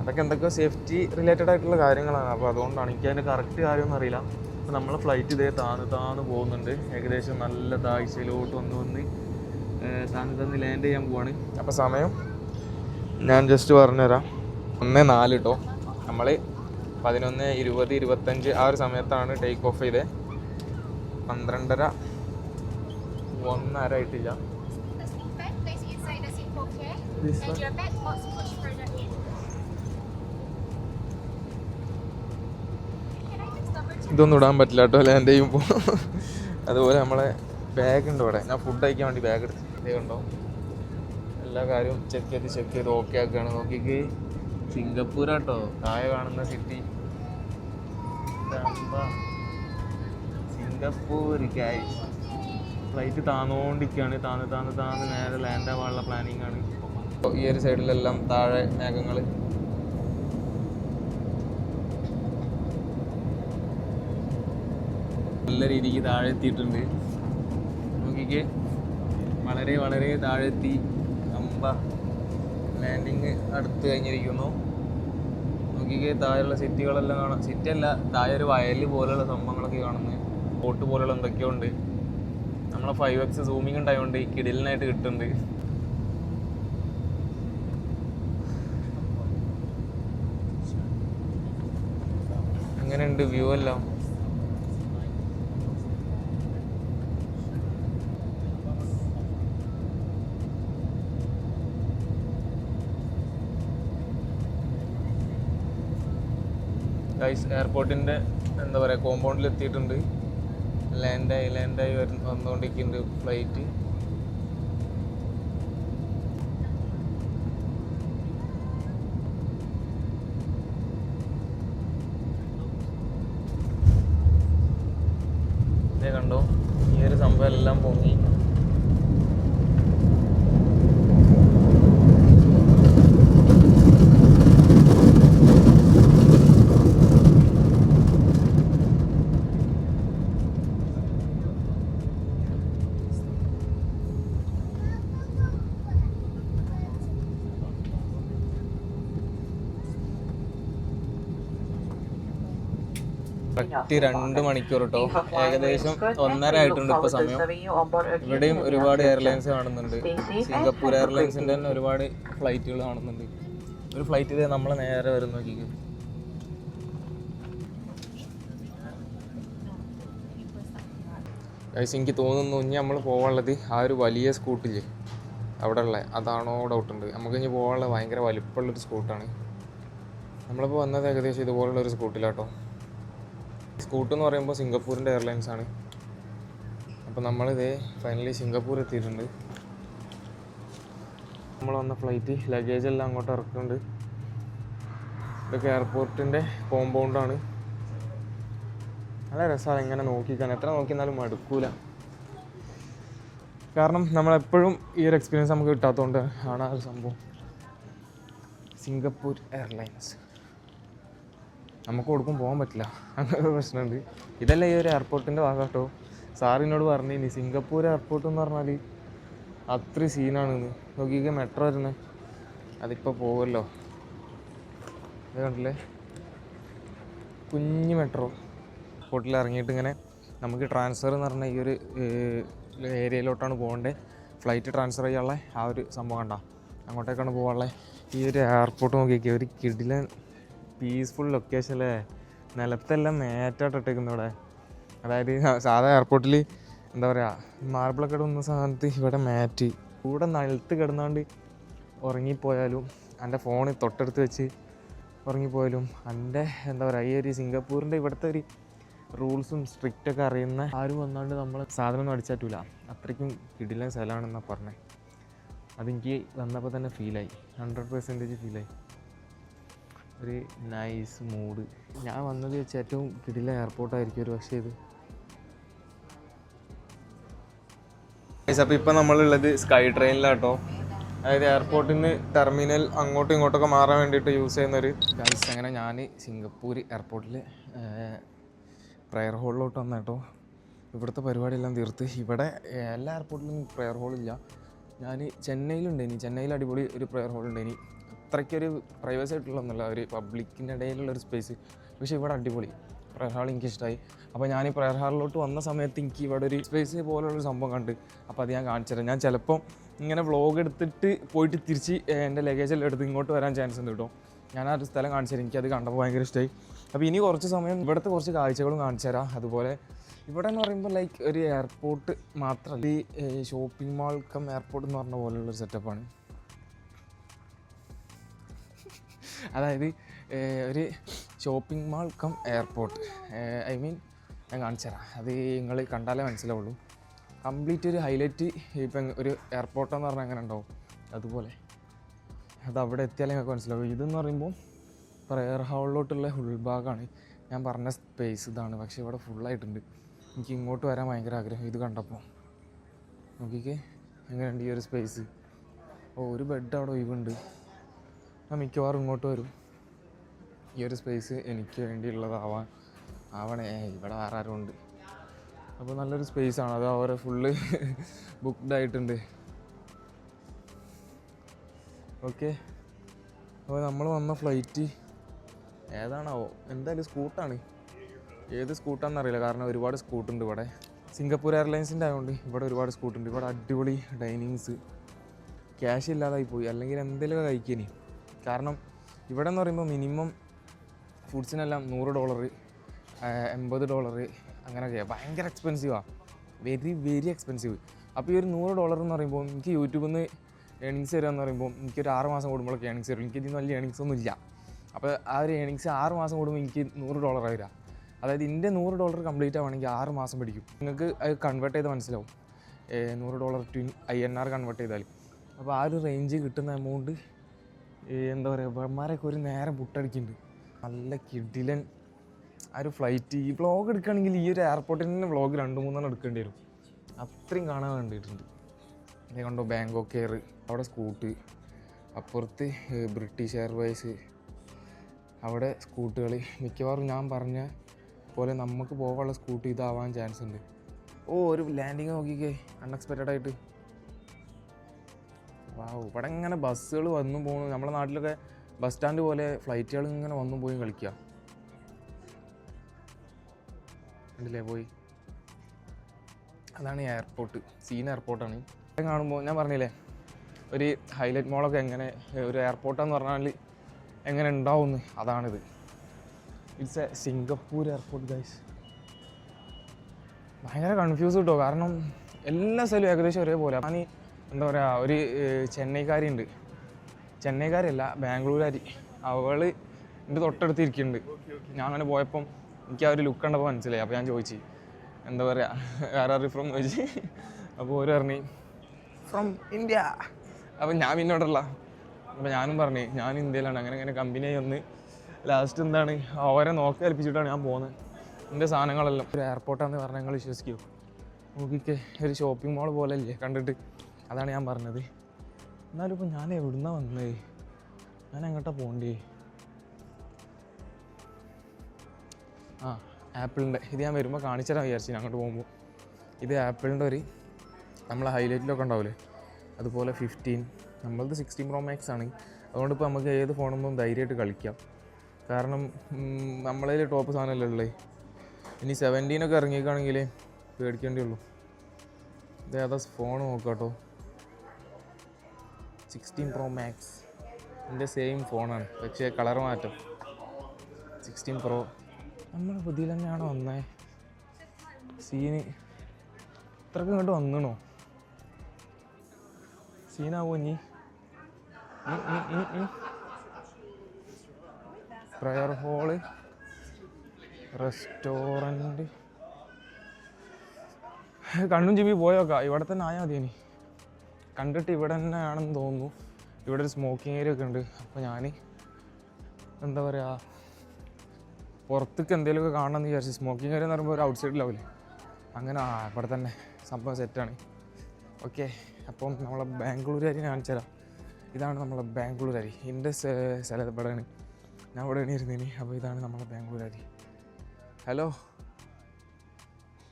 അതൊക്കെ എന്തൊക്കെയോ സേഫ്റ്റി റിലേറ്റഡ് ആയിട്ടുള്ള കാര്യങ്ങളാണ്. അപ്പോൾ അതുകൊണ്ടാണ് എനിക്ക് അതിൻ്റെ കറക്റ്റ് കാര്യമൊന്നും അറിയില്ല. അപ്പോൾ നമ്മളെ ഫ്ലൈറ്റ് ഇതേ താന്ന് പോകുന്നുണ്ട്. ഏകദേശം നല്ല താഴ്ചയിലോട്ട് വന്ന് താന്ന് ലാൻഡ് ചെയ്യാൻ പോവാണ്. അപ്പോൾ സമയം ഞാൻ ജസ്റ്റ് പറഞ്ഞുതരാം. 1:04 കേട്ടോ. നമ്മൾ 11:20, 25 ആ ഒരു സമയത്താണ് ടേക്ക് ഓഫ് ചെയ്തത്. 12:30, 1:30 ആയിട്ടില്ല. ഇതൊന്നും ഇടാൻ പറ്റില്ല കേട്ടോ ലാൻഡ് ചെയ്യുമ്പോൾ. അതുപോലെ നമ്മളെ ബാഗ് ഉണ്ട് ഇവിടെ. ഞാൻ ഫുഡ് കഴിക്കാൻ വേണ്ടി ബാഗ് എടുത്ത് ഇതേ കണ്ടോ. എല്ലാ കാര്യവും ചെക്ക് ചെയ്ത് ഓക്കെ ആക്കുകയാണ്. നോക്കിക്ക് സിംഗപ്പൂരാട്ടോ താഴെ കാണുന്ന സിറ്റി. Singapore guys. ഫ്ലൈറ്റ് താന്നുകൊണ്ടിരിക്കുകയാണ്. താന്ന് നേരെ ലാൻഡ് ആവാനുള്ള പ്ലാനിങ് ആണ്. ഈ ഒരു സൈഡിലെല്ലാം താഴെ മേഘങ്ങൾ. നല്ല രീതിക്ക് താഴെ എത്തിയിട്ടുണ്ട്. നോക്കിക്കേ വളരെ താഴെ എത്തി. ലാൻഡിങ് അടുത്ത് കഴിഞ്ഞിരിക്കുന്നു. നോക്കിക്കേ താഴെയുള്ള സിറ്റികളെല്ലാം കാണാം. സിറ്റി അല്ല, താഴെ ഒരു വയൽ പോലെയുള്ള സംഭവങ്ങളൊക്കെ കാണുന്നത്. ബോട്ട് പോലെയുള്ള എന്തൊക്കെയോ ഉണ്ട്. നമ്മളെ 5x സൂമിങ് ഉണ്ടായതുകൊണ്ട് കിടിലിനായിട്ട് കിട്ടുന്നുണ്ട്. അങ്ങനെയുണ്ട് വ്യൂ എല്ലാം. ഗൈസ് എയർപോർട്ടിൻ്റെ എന്താ പറയുക കോമ്പൗണ്ടിൽ എത്തിയിട്ടുണ്ട്. ലാൻഡായി വന്നുകൊണ്ടിരിക്കുന്നുണ്ട് ഫ്ലൈറ്റ്. ഇതേ കണ്ടോ, ഈ ഒരു സംഭവം എല്ലാം പൊങ്ങി. കറക്റ്റ് 2 മണിക്കൂർ കേട്ടോ, ഏകദേശം 1:30 ആയിട്ടുണ്ട് ഇപ്പോൾ സമയം. ഇവിടെയും ഒരുപാട് എയർലൈൻസ് കാണുന്നുണ്ട്. സിംഗപ്പൂർ എയർലൈൻസിൻ്റെ തന്നെ ഒരുപാട് ഫ്ലൈറ്റുകൾ കാണുന്നുണ്ട്. ഒരു ഫ്ലൈറ്റിൽ നമ്മളെ നേരെ വരും നോക്കിക്കും. എനിക്ക് തോന്നുന്നു ഇനി നമ്മൾ പോകാനുള്ളത് ആ ഒരു വലിയ സ്കൂട്ടില്ലേ അവിടെ ഉള്ള അതാണോ ഡൗട്ടുണ്ട്. നമുക്ക് ഇനി പോകാനുള്ളത് ഭയങ്കര വലിപ്പമുള്ളൊരു സ്കൂട്ടാണ്. നമ്മളിപ്പോൾ വന്നത് ഏകദേശം ഇതുപോലുള്ളൊരു സ്കൂട്ടിലാട്ടോ. സ്കൂട്ട് എന്ന് പറയുമ്പോൾ സിംഗപ്പൂരിൻ്റെ എയർലൈൻസ് ആണ്. അപ്പോൾ നമ്മളിതേ ഫൈനലി സിംഗപ്പൂർ എത്തിയിട്ടുണ്ട്. നമ്മൾ വന്ന ഫ്ലൈറ്റ് ലഗേജ് എല്ലാം അങ്ങോട്ട് ഇറക്കുന്നുണ്ട്. ഇതൊക്കെ എയർപോർട്ടിൻ്റെ കോമ്പൗണ്ടാണ്. നല്ല രസമാണ് ഇങ്ങനെ നോക്കിക്കാൻ. എത്ര നോക്കിയാലും മടുക്കൂല. കാരണം നമ്മളെപ്പോഴും ഈ ഒരു എക്സ്പീരിയൻസ് നമുക്ക് കിട്ടാത്തതുകൊണ്ട് ആണ് ആ ഒരു സംഭവം. സിംഗപ്പൂർ എയർലൈൻസ് നമുക്ക് കൊടുക്കും പോകാൻ പറ്റില്ല, അങ്ങനെ ഒരു പ്രശ്നമുണ്ട്. ഇതല്ല ഈ ഒരു എയർപോർട്ടിൻ്റെ ഭാഗമാട്ടോ. സാറിനോട് പറഞ്ഞു ഇനി സിംഗപ്പൂർ എയർപോർട്ട് എന്ന് പറഞ്ഞാൽ അത്രയും സീനാണെന്ന്. നോക്കിക്കുക മെട്രോ വരുന്നത് അതിപ്പോൾ പോകുമല്ലോ. അത് കണ്ടില്ലേ, കുഞ്ഞ് മെട്രോ. എയർപോർട്ടിൽ ഇറങ്ങിയിട്ട് ഇങ്ങനെ നമുക്ക് ട്രാൻസ്ഫർ എന്ന് പറഞ്ഞാൽ ഈ ഒരു ഏരിയയിലോട്ടാണ് പോകേണ്ടത്. ഫ്ലൈറ്റ് ട്രാൻസ്ഫർ ചെയ്യാനുള്ള ആ ഒരു സംഭവം കണ്ട അങ്ങോട്ടേക്കാണ് പോകാനുള്ളത്. ഈ ഒരു എയർപോർട്ട് നോക്കിയൊക്കെ ഒരു കിടിലൻ പീസ്ഫുൾ ലൊക്കേഷൻ അല്ലേ. നിലത്തെല്ലാം മേറ്റായിട്ടിട്ടേക്കുന്നു ഇവിടെ. അതായത് സാധാ എയർപോർട്ടിൽ എന്താ പറയുക മാർബിളൊക്കെ ഇടുന്ന സ്ഥാനത്ത് ഇവിടെ മാറ്റ്. കൂടെ നിലത്ത് കിടന്നാണ്ട് ഉറങ്ങിപ്പോയാലും എൻ്റെ ഫോൺ തൊട്ടടുത്ത് വെച്ച് ഉറങ്ങിപ്പോയാലും എൻ്റെ എന്താ പറയുക ഈ ഒരു സിംഗപ്പൂരിൻ്റെ ഇവിടുത്തെ ഒരു റൂൾസും സ്ട്രിക്റ്റൊക്കെ അറിയുന്ന ആരും വന്നാണ്ട് നമ്മൾ സാധനമൊന്നും അടിച്ചാറ്റില്ല. അത്രയ്ക്കും കിടിലൻ സ്ഥലമാണെന്നാണ് പറഞ്ഞത്. അതെനിക്ക് വന്നപ്പോൾ തന്നെ ഫീലായി, 100% ഫീലായി. ഒരു നൈസ് മൂഡ്. ഞാൻ വന്നത് വെച്ച് ഏറ്റവും കിടിലൻ എയർപോർട്ടായിരിക്കും ഒരു പക്ഷേ ഇത്. അപ്പോൾ ഇപ്പം നമ്മളുള്ളത് സ്കൈ ട്രെയിനിലാട്ടോ. അതായത് എയർപോർട്ടിൽ നിന്ന് ടെർമിനൽ അങ്ങോട്ടും ഇങ്ങോട്ടൊക്കെ മാറാൻ വേണ്ടിയിട്ട് യൂസ് ചെയ്യുന്നൊരു ഗൈസ്. അങ്ങനെ ഞാൻ സിംഗപ്പൂർ എയർപോർട്ടിൽ പ്രയർ ഹോളിലോട്ട് വന്ന കേട്ടോ. ഇവിടുത്തെ പരിപാടിയെല്ലാം തീർത്ത്. ഇവിടെ എല്ലാ എയർപോർട്ടിലും പ്രയർ ഹോളില്ല. ഞാൻ ചെന്നൈയിലുണ്ടേനി. ചെന്നൈയിൽ അടിപൊളി ഒരു പ്രയർ ഹോളുണ്ടേനി. അത്രയ്ക്കൊരു പ്രൈവസി ആയിട്ടുള്ളതൊന്നുമല്ല, ഒരു പബ്ലിക്കിൻ്റെ ഇടയിലുള്ളൊരു സ്പേസ്. പക്ഷേ ഇവിടെ അടിപൊളി പ്രയർ ഹാൾ എനിക്കിഷ്ടമായി. അപ്പോൾ ഞാൻ ഈ പ്രയർ ഹാളിലോട്ട് വന്ന സമയത്ത് എനിക്ക് ഇവിടെ ഒരു സ്പേസ് പോലുള്ളൊരു സംഭവം കണ്ട്. അപ്പോൾ അത് ഞാൻ കാണിച്ചു തരാം. ഞാൻ ചിലപ്പം ഇങ്ങനെ വ്ളോഗ് എടുത്തിട്ട് പോയിട്ട് തിരിച്ച് എൻ്റെ ലഗേജെല്ലാം എടുത്ത് ഇങ്ങോട്ട് വരാൻ ചാൻസ് ഉണ്ട് കേട്ടോ. ഞാൻ ആ ഒരു സ്ഥലം കാണിച്ചു തരാം. എനിക്കത് കണ്ടപ്പോൾ ഭയങ്കര ഇഷ്ടമായി. അപ്പോൾ ഇനി കുറച്ച് സമയം ഇവിടുത്തെ കുറച്ച് കാഴ്ചകളും കാണിച്ചു തരാം. അതുപോലെ ഇവിടെ എന്ന് പറയുമ്പോൾ ലൈക്ക് ഒരു എയർപോർട്ട് മാത്രമല്ല, ഈ ഷോപ്പിംഗ് മാൾ കം എയർപോർട്ട് എന്ന് പറഞ്ഞ പോലുള്ളൊരു സെറ്റപ്പാണ്. അതായത് ഒരു shopping mall cum airport. I mean ഞാൻ കാണിച്ചു തരാം. അത് നിങ്ങൾ കണ്ടാലേ മനസ്സിലാവുള്ളൂ. കംപ്ലീറ്റ് ഒരു ഹൈലൈറ്റ് ഇപ്പം ഒരു എയർപോർട്ടെന്ന് പറഞ്ഞാൽ എങ്ങനെ ഉണ്ടാവും അതുപോലെ. അത് അവിടെ എത്തിയാലേ നിങ്ങൾക്ക് മനസ്സിലാവും. ഇതെന്ന് പറയുമ്പോൾ പ്രയർ ഹാളിലോട്ടുള്ള ഉൾഭാഗമാണ്. ഞാൻ പറഞ്ഞ സ്പേസ് ഇതാണ്. പക്ഷേ ഇവിടെ ഫുള്ളായിട്ടുണ്ട്. എനിക്ക് ഇങ്ങോട്ട് വരാൻ ഭയങ്കര ആഗ്രഹം ഇത് കണ്ടപ്പോൾ. നോക്കിക്കേ എങ്ങനെയുണ്ട് ഈ ഒരു സ്പേസ്. ഒരു ബെഡ് അവിടെ ഒഴിവുണ്ട്. ഞാൻ മിക്കവാറും ഇങ്ങോട്ട് വരും. ഈ ഒരു സ്പേസ് എനിക്ക് വേണ്ടിയുള്ളതാവണേ. ഇവിടെ വേറെ ആരും ഉണ്ട്. അപ്പോൾ നല്ലൊരു സ്പേസാണ്. അത് അവരെ ഫുള്ള് ബുക്ക്ഡ് ആയിട്ടുണ്ട്. ഓക്കെ, അപ്പോൾ നമ്മൾ വന്ന ഫ്ലൈറ്റ് ഏതാണാവോ, എന്തായാലും സ്കൂട്ടാണ്. ഏത് സ്കൂട്ടാണെന്നറിയില്ല, കാരണം ഒരുപാട് സ്കൂട്ടുണ്ട് ഇവിടെ. സിംഗപ്പൂർ എയർലൈൻസിൻ്റെ ആയതുകൊണ്ട് ഇവിടെ ഒരുപാട് സ്കൂട്ടുണ്ട്. ഇവിടെ അടിപൊളി ഡൈനിങ്സ്. ക്യാഷ് ഇല്ലാതായി പോയി, അല്ലെങ്കിൽ എന്തെങ്കിലുമൊക്കെ കഴിക്കേനി. കാരണം ഇവിടെ എന്ന് പറയുമ്പോൾ മിനിമം ഫുഡ്സിനെല്ലാം $100, $80 അങ്ങനെയൊക്കെയാണ്. ഭയങ്കര എക്സ്പെൻസീവാണ്, വെരി എക്സ്പെൻസീവ്. അപ്പോൾ ഈ ഒരു $100 എന്ന് പറയുമ്പോൾ എനിക്ക് യൂട്യൂബിൽ നിന്ന് ഏണിങ്സ് തരിക എന്ന് പറയുമ്പോൾ എനിക്കൊരു 6 മാസം കൂടുമ്പോഴൊക്കെ ഏണിങ്സ് തരും. എനിക്കിതിന് വലിയ ഏണിങ്സ് ഒന്നും ഇല്ല. അപ്പോൾ ആ ഒരു ഏണിങ്സ് 6 മാസം കൂടുമ്പോൾ എനിക്ക് $100 വരിക. അതായത് എൻ്റെ $100 കംപ്ലീറ്റ് ആവുകയാണെങ്കിൽ 6 മാസം പിടിക്കും. നിങ്ങൾക്ക് അത് കൺവേർട്ട് ചെയ്ത് മനസ്സിലാവും, $100 to INR കൺവേർട്ട് ചെയ്താൽ. അപ്പോൾ ആ ഒരു റേഞ്ച് കിട്ടുന്ന എമൗണ്ട് എന്താ പറയുക, ഇവന്മാരൊക്കെ ഒരു നേരം പുട്ടടിക്കുന്നുണ്ട്. നല്ല കിടിലൻ ആ ഒരു ഫ്ലൈറ്റ്. ഈ വ്ളോഗ് എടുക്കുകയാണെങ്കിൽ ഈ ഒരു എയർപോർട്ടിൽ തന്നെ വ്ളോഗ് 2-3 എടുക്കേണ്ടി വരും, അത്രയും കാണാൻ വേണ്ടിയിട്ടുണ്ട്. ഇതേ കണ്ടോ ബാങ്കോക്ക് എയർ, അവിടെ സ്കൂട്ട്, അപ്പുറത്ത് ബ്രിട്ടീഷ് എയർവേസ്, അവിടെ സ്കൂട്ടുകൾ. മിക്കവാറും ഞാൻ പറഞ്ഞ പോലെ നമുക്ക് പോകാനുള്ള സ്കൂട്ട് ഇതാവാൻ ചാൻസ് ഉണ്ട്. ഒരു ലാൻഡിങ് നോക്കിക്കേ, അൺഎക്സ്പെക്റ്റഡ് ആയിട്ട്. ഇവിടെ ഇങ്ങനെ ബസ്സുകൾ വന്നും പോകുന്നു. നമ്മുടെ നാട്ടിലൊക്കെ ബസ് സ്റ്റാൻഡ് പോലെ ഫ്ലൈറ്റുകൾ ഇങ്ങനെ വന്നും പോയി കളിക്കുക. കണ്ടില്ലേ പോയി, അതാണ് എയർപോർട്ട്. സീൻ എയർപോർട്ടാണ്. കാണുമ്പോൾ ഞാൻ പറഞ്ഞില്ലേ ഒരു ഹൈലൈറ്റ് മോളൊക്കെ എങ്ങനെ ഒരു എയർപോർട്ടാന്ന് പറഞ്ഞാൽ എങ്ങനെ ഉണ്ടാവുമെന്ന്, അതാണിത്. It's a Singapore airport guys. ഭയങ്കര കൺഫ്യൂസ് കിട്ടോ, കാരണം എല്ലാ സ്ഥലവും ഏകദേശം ഒരേപോലെ. ഞാൻ എന്താ പറയുക, ഒരു ചെന്നൈക്കാരിയുണ്ട്, ചെന്നൈക്കാരിയല്ല ബാംഗ്ലൂരുകാരി, അവൾ എൻ്റെ തൊട്ടടുത്ത് ഇരിക്കുന്നുണ്ട്. ഞാൻ അങ്ങനെ പോയപ്പം എനിക്ക് ആ ഒരു ലുക്ക് കണ്ടപ്പോൾ മനസ്സിലായി. അപ്പോൾ ഞാൻ ചോദിച്ചു എന്താ പറയുക, ആർ ഫ്രം ചോദിച്ചു. അപ്പോൾ ഒരു പറഞ്ഞു ഫ്രം ഇന്ത്യ. അപ്പം ഞാൻ പിന്നോട്ടല്ല, അപ്പോൾ ഞാനും പറഞ്ഞു ഞാൻ ഇന്ത്യയിലാണ്. അങ്ങനെ കമ്പനിയായി വന്ന് ലാസ്റ്റ് എന്താണ് അവരെ നോക്കി ഏൽപ്പിച്ചിട്ടാണ് ഞാൻ പോകുന്നത്. എൻ്റെ സാധനങ്ങളെല്ലാം ഒരു എയർപോർട്ടാണെന്ന് പറഞ്ഞാൽ നിങ്ങൾ വിശ്വസിക്കുമോ? നോക്കിക്കേ, ഒരു ഷോപ്പിംഗ് മാൾ പോലെ അല്ലേ കണ്ടിട്ട്, അതാണ് ഞാൻ പറഞ്ഞത്. എന്നാലും ഇപ്പോൾ ഞാൻ എവിടുന്നാണ് വന്നത്, ഞാൻ എങ്ങോട്ടാണ് പോകണ്ടേ? ആപ്പിളിൻ്റെ ഇത് ഞാൻ വരുമ്പോൾ കാണിച്ചു തരാൻ വിചാരിച്ചു ഞാൻ അങ്ങോട്ട് പോകുമ്പോൾ. ഇത് ആപ്പിളിൻ്റെ ഒരു നമ്മളെ ഹൈലൈറ്റിലൊക്കെ ഉണ്ടാവില്ലേ, അതുപോലെ 15, നമ്മളത് 16 Pro Max ആണ്. അതുകൊണ്ട് ഇപ്പോൾ നമുക്ക് ഏത് ഫോണുമ്പോൾ ധൈര്യമായിട്ട് കളിക്കാം, കാരണം നമ്മളതിൽ ടോപ്പ് സാധനമല്ലേ ഉള്ളത്. ഇനി 17 ഇറങ്ങിക്കുകയാണെങ്കിൽ പേടിക്കേണ്ടേ ഉള്ളൂ. ഇതേതാ ഫോൺ നോക്കാം കേട്ടോ, 16 Pro Max. എൻ്റെ സെയിം ഫോണാണ്, പക്ഷേ കളർ മാറ്റം. 16 Pro നമ്മുടെ പുതിയ തന്നെയാണോ വന്നേ? സീന് ഇത്രക്ക് ഇങ്ങോട്ട് വന്നണോ? സീനാവോ ഇനി? Prayer hall, restaurant. കണ്ണും ചിമ്മി പോയോക്കാം, ഇവിടെ തന്നെ ആയാൽ മതി. ഇനി കണ്ടിട്ട് ഇവിടെ തന്നെ ആണെന്ന് തോന്നുന്നു. ഇവിടെ ഒരു സ്മോക്കിംഗ് ഏരിയ ഒക്കെ ഉണ്ട്. അപ്പോൾ ഞാൻ എന്താ പറയുക, പുറത്തേക്ക് എന്തെങ്കിലുമൊക്കെ കാണണമെന്ന് വിചാരിച്ചു. സ്മോക്കിംഗ് ഏരിയ എന്ന് പറയുമ്പോൾ ഒരു ഔട്ട് സൈഡിലാവില്ലേ, അങ്ങനെ ഇവിടെ തന്നെ സംഭവം സെറ്റാണ്. ഓക്കെ, അപ്പം നമ്മളെ ബാംഗ്ലൂർ അരി കാണിച്ചു തരാം. ഇതാണ് നമ്മളെ ബാംഗ്ലൂർ അരി. എൻ്റെ സ്ഥലം ഇവിടെയാണ്, ഞാൻ ഇവിടെയാണ് ഇരുന്നേനി. അപ്പോൾ ഇതാണ് നമ്മളെ ബാംഗ്ലൂർ അരി. Hello,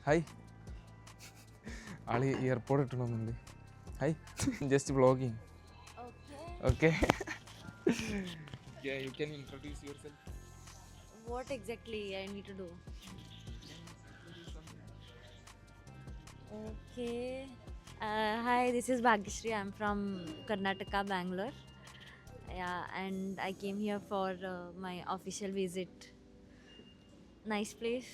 hi. ആള് എയർപോർട്ട് ഇട്ടണമെന്നുണ്ട്. Hi, just vlogging. Okay, you can introduce yourself. What exactly I need to do? Okay. Hi, this is Bhagyashree. I'm from Karnataka, Bangalore. Yeah, and I came here for my official visit. Nice place.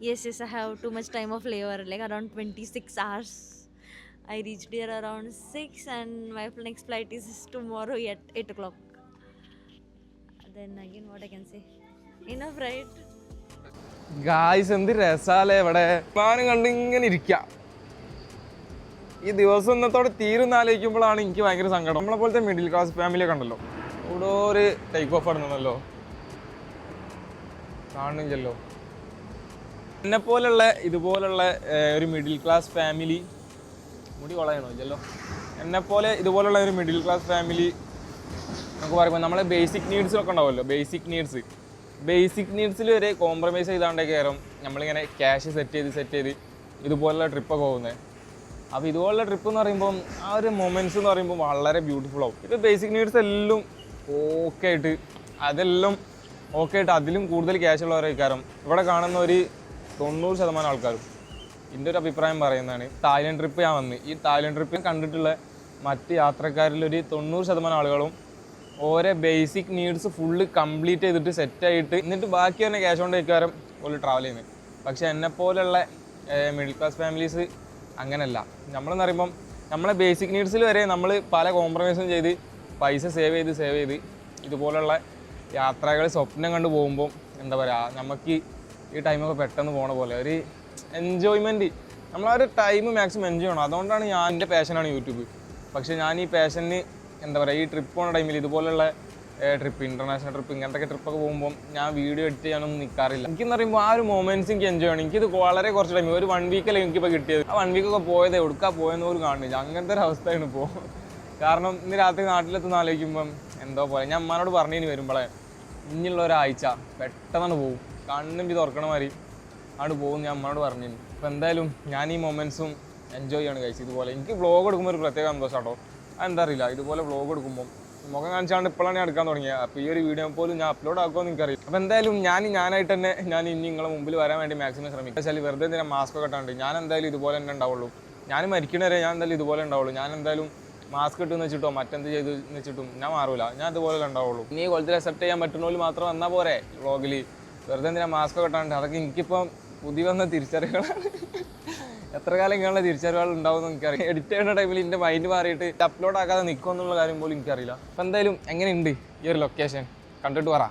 Yes, I have too much time of layover, like around 26 hours. I reached here around 6 and my next flight is tomorrow at 8 o'clock. Then again, what I can say? Enough, right? Guys, എന്ത് രസാലേ ഇവിടെ. പ്ലാനും കണ്ട് ഇങ്ങനെ ഇരിക്കാം. ഈ ദിവസം ഇന്നത്തോടെ തീരുന്ന ആലോചിക്കുമ്പോഴാണ് എനിക്ക് ഭയങ്കര സങ്കടം. നമ്മളെ പോലത്തെ മിഡിൽ ക്ലാസ് ഫാമിലിയൊക്കെ ഉണ്ടല്ലോ, ഇവിടെ ഒരു ടേക്ക് ഓഫ് ഇടുന്നല്ലോ, കാണുന്നില്ലല്ലോ. എന്നെപ്പോലുള്ള ഇതുപോലുള്ള ഒരു മിഡിൽ ക്ലാസ് ഫാമിലി, മുടി കൊളയണോ ഇല്ലല്ലോ, എന്നെപ്പോലെ ഇതുപോലുള്ള ഒരു മിഡിൽ ക്ലാസ് ഫാമിലി നമുക്ക് പറയുമ്പോൾ നമ്മളെ ബേസിക് നീഡ്സിലൊക്കെ ഉണ്ടാവുമല്ലോ. ബേസിക് നീഡ്സിൽ വരെ കോംപ്രമൈസ് ചെയ്താണ്ടേ കയറും നമ്മളിങ്ങനെ ക്യാഷ് സെറ്റ് ചെയ്ത് ഇതുപോലുള്ള ട്രിപ്പൊക്കെ പോകുന്നത്. അപ്പോൾ ഇതുപോലുള്ള ട്രിപ്പ് എന്ന് പറയുമ്പം ആ ഒരു മൊമെൻറ്റ്സ് എന്ന് പറയുമ്പോൾ വളരെ ബ്യൂട്ടിഫുൾ ആവും. ഇപ്പോൾ ബേസിക് നീഡ്സ് എല്ലാം ഓക്കെ ആയിട്ട് അതിലും കൂടുതൽ ക്യാഷ് ഉള്ളവരെ കാരണം ഇവിടെ കാണുന്ന ഒരു 90% ആൾക്കാരും എൻ്റെ ഒരു അഭിപ്രായം പറയുന്നതാണ്. തായ്ലൻഡ് ട്രിപ്പ് ഞാൻ വന്ന് ഈ തായ്ലൻഡ് ട്രിപ്പ് കണ്ടിട്ടുള്ള മറ്റ് യാത്രക്കാരിലൊരു 90% ആളുകളും ഓരോ ബേസിക് നീഡ്സ് ഫുള്ള് കംപ്ലീറ്റ് ചെയ്തിട്ട് സെറ്റായിട്ട് എന്നിട്ട് ബാക്കി തന്നെ ക്യാഷ് കൊണ്ട് വെക്കാരം ഓല് ട്രാവൽ ചെയ്യുന്നത്. പക്ഷേ എന്നെപ്പോലുള്ള മിഡിൽ ക്ലാസ് ഫാമിലീസ് അങ്ങനെയല്ല. നമ്മളെന്ന് പറയുമ്പം നമ്മളെ ബേസിക് നീഡ്സിൽ വരെ നമ്മൾ പല കോംപ്രമൈസും ചെയ്ത് പൈസ സേവ് ചെയ്ത് ഇതുപോലുള്ള യാത്രകൾ സ്വപ്നം കണ്ട് പോകുമ്പോൾ എന്താ പറയുക, നമുക്ക് ഈ ടൈമൊക്കെ പെട്ടെന്ന് പോണ പോലെ ഒരു എൻജോയ്മെൻറ്റ്, നമ്മളാ ഒരു ടൈം മാക്സിമം എൻജോയ് ചെയ്യണം. അതുകൊണ്ടാണ് എൻ്റെ പാഷനാണ് യൂട്യൂബ്. പക്ഷേ ഞാൻ ഈ പാഷന് എന്താ പറയുക, ഈ ട്രിപ്പ് പോകുന്ന ടൈമിൽ ഇതുപോലുള്ള ട്രിപ്പ്, ഇൻ്റർനാഷണൽ ട്രിപ്പ്, ഇങ്ങനത്തെ ട്രിപ്പൊക്കെ പോകുമ്പോൾ ഞാൻ വീഡിയോ എഡിറ്റ് ചെയ്യാനൊന്നും നിൽക്കാറില്ല. എനിക്കെന്ന് പറയുമ്പോൾ ആ ഒരു മൊമെൻറ്റ്സ് എനിക്ക് എൻജോയ് ചെയ്യണം. എനിക്കിത് വളരെ കുറച്ച് ടൈം, ഒരു 1 വീക്കല്ലേ എനിക്കിപ്പോൾ കിട്ടിയത്. ആ 1 വീക്കൊക്കെ പോയത് എവിടുക്കാ പോയെന്ന് പോലും കാണുന്നില്ല. അങ്ങനത്തെ ഒരു അവസ്ഥയാണ് ഇപ്പോൾ. കാരണം ഇന്ന് രാത്രി നാട്ടിലെത്തുന്ന ആലോചിക്കുമ്പം എന്തോ പോലെ. ഞാൻ അമ്മാനോട് പറഞ്ഞിനി വരുമ്പോഴേ, ഇനിയുള്ള ഒരാഴ്ച പെട്ടെന്നാണ് പോകും, കണ്ണിമ്പി തുറക്കണ മാതിരി ആണ് പോകും ഞാൻ അമ്മയോട് പറഞ്ഞിനി. അപ്പോൾ എന്തായാലും ഞാൻ ഈ മൊമെൻറ്റ്സും എൻജോയ് ചെയ്യാണ് കഴിച്ചത്. ഇതുപോലെ എനിക്ക് വ്ളോഗ് എടുക്കുമ്പോൾ ഒരു പ്രത്യേക സന്തോഷം കേട്ടോ. അതെന്താ അറിയില്ല, ഇതുപോലെ വ്ളോഗ് എടുക്കുമ്പോൾ മുഖം കാണിച്ചാണ്ട് ഇപ്പോഴാണ് ഞാൻ എടുക്കാൻ തുടങ്ങിയത്. അപ്പോൾ ഈ ഒരു വീഡിയോ പോലും ഞാൻ അപ്ലോഡ് ആക്കുമെന്ന് എനിക്കറിയില്ല. അപ്പോൾ എന്തായാലും ഞാനായിട്ട് തന്നെ ഞാൻ ഇനി നിങ്ങളെ മുമ്പിൽ വരാൻ വേണ്ടി മാക്സിമം ശ്രമിക്കും. വെച്ചാൽ വെറുതെ എന്തിനാ മാസ്ക് ഒക്കെ ഇട്ടാണ്ട്, ഞാൻ എന്തായാലും ഇതുപോലെ തന്നെ ഉണ്ടാവുള്ളൂ. ഞാൻ മരിക്കണവരെ ഞാൻ എന്തായാലും ഇതുപോലെ ഉണ്ടാവുള്ളൂ. ഞാൻ എന്തായാലും മാസ്ക് ഇട്ടെന്ന് വെച്ചിട്ടോ മറ്റെന്ത് ചെയ്ത് വെച്ചിട്ടും ഞാൻ മാറൂല, ഞാൻ ഇതുപോലെ ഉണ്ടാവുള്ളൂ. ഇനി കൊല്ലത്തിൽ അക്സെപ്റ്റ് ചെയ്യാൻ പറ്റുന്നവർ മാത്രം വന്നാൽ പോരെ വ്ളോഗിൽ. വെറുതെ എന്തിനാ മാസ്ക് ഒക്കെ ഇട്ടാണ്ട്, അതൊക്കെ എനിക്കിപ്പം പുതിയ വന്ന തിരിച്ചറിവുകളാണ്. എത്ര കാലം ഇങ്ങനെയുള്ള തിരിച്ചറിവുകൾ ഉണ്ടാവും എന്ന് എനിക്കറിയാം. എഡിറ്റ് ചെയ്യുന്ന ടൈമിൽ എൻ്റെ മൈൻഡ് മാറിയിട്ട് അപ്ലോഡ് ആക്കാതെ നിൽക്കും എന്നുള്ള കാര്യം പോലും എനിക്കറിയില്ല. അപ്പം എന്തായാലും എങ്ങനെയുണ്ട് ഈ ഒരു ലൊക്കേഷൻ കണ്ടിട്ട് പറ.